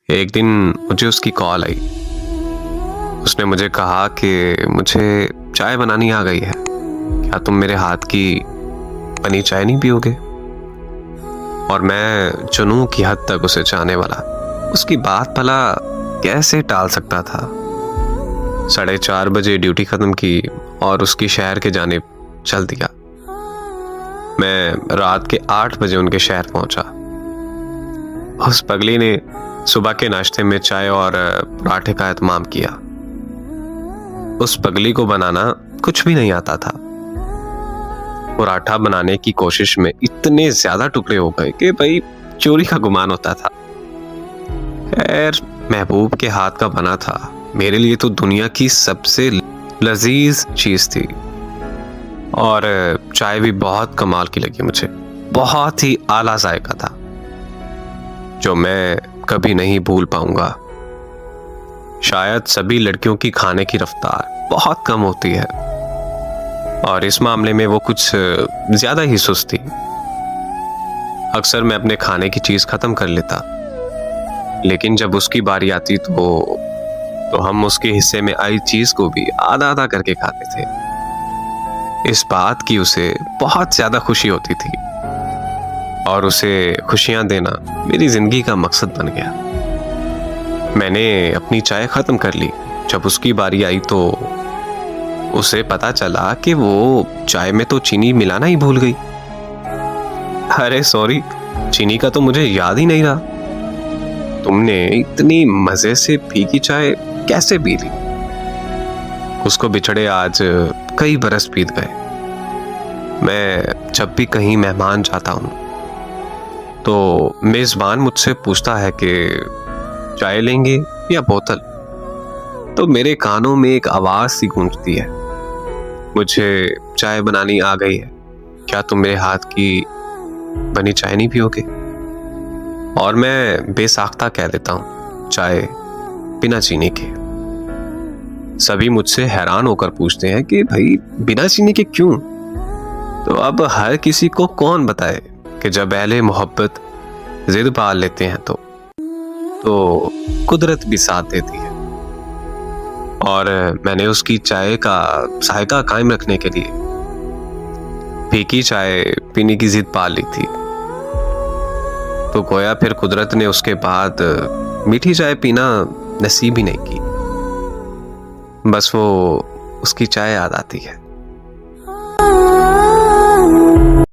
एक दिन मुझे उसकी कॉल आई। उसने मुझे कहा कि मुझे चाय बनानी आ गई है, क्या तुम मेरे हाथ की बनी चाय नहीं पियोगे? और मैं जुनून की हद तक उसे चाहने वाला उसकी बात भला कैसे टाल सकता था। 4:30 बजे ड्यूटी खत्म की और उसकी शहर के जानिब चल दिया। मैं रात के 8 बजे उनके शहर पहुंचा। उस पगली ने सुबह के नाश्ते में चाय और पराठे का एहतमाम किया। उस पगली को बनाना कुछ भी नहीं आता था। पराठा बनाने की कोशिश में इतने ज्यादा टुकड़े हो गए कि भाई चोरी का गुमान होता था। खैर, महबूब के हाथ का बना था मेरे लिए तो दुनिया की सबसे लजीज चीज थी। और चाय भी बहुत कमाल की लगी मुझे, बहुत ही आला जायका था जो मैं कभी नहीं भूल पाऊंगा। शायद सभी लड़कियों की खाने की रफ्तार बहुत कम होती है और इस मामले में वो कुछ ज्यादा ही सुस्त थी। अक्सर मैं अपने खाने की चीज खत्म कर लेता, लेकिन जब उसकी बारी आती तो हम उसके हिस्से में आई चीज को भी आधा आधा करके खाते थे। इस बात की उसे बहुत ज्यादा खुशी होती थी और उसे खुशियां देना मेरी जिंदगी का मकसद बन गया। मैंने अपनी चाय खत्म कर ली। जब उसकी बारी आई तो उसे पता चला कि वो चाय में तो चीनी मिलाना ही भूल गई। अरे सॉरी, चीनी का तो मुझे याद ही नहीं रहा। तुमने इतनी मजे से फीकी चाय कैसे पी ली? उसको बिछड़े आज कई बरस बीत गए। मैं जब भी कहीं मेहमान जाता हूं तो मेजबान मुझसे पूछता है कि चाय लेंगे या बोतल, तो मेरे कानों में एक आवाज सी गूंजती है, मुझे चाय बनानी आ गई है, क्या तुम मेरे हाथ की बनी चाय नहीं पियोगे? और मैं बेसाख्ता कह देता हूं, चाय बिना चीनी के। सभी मुझसे हैरान होकर पूछते हैं कि भाई बिना चीनी के क्यों? तो अब हर किसी को कौन बताए कि जब अहले मोहब्बत जिद पाल लेते हैं तो कुदरत भी साथ देती है। और मैंने उसकी चाय का जायका कायम रखने के लिए फीकी चाय पीने की जिद पाल ली थी। तो गोया फिर कुदरत ने उसके बाद मीठी चाय पीना नसीब ही नहीं की। बस वो उसकी चाय याद आती है।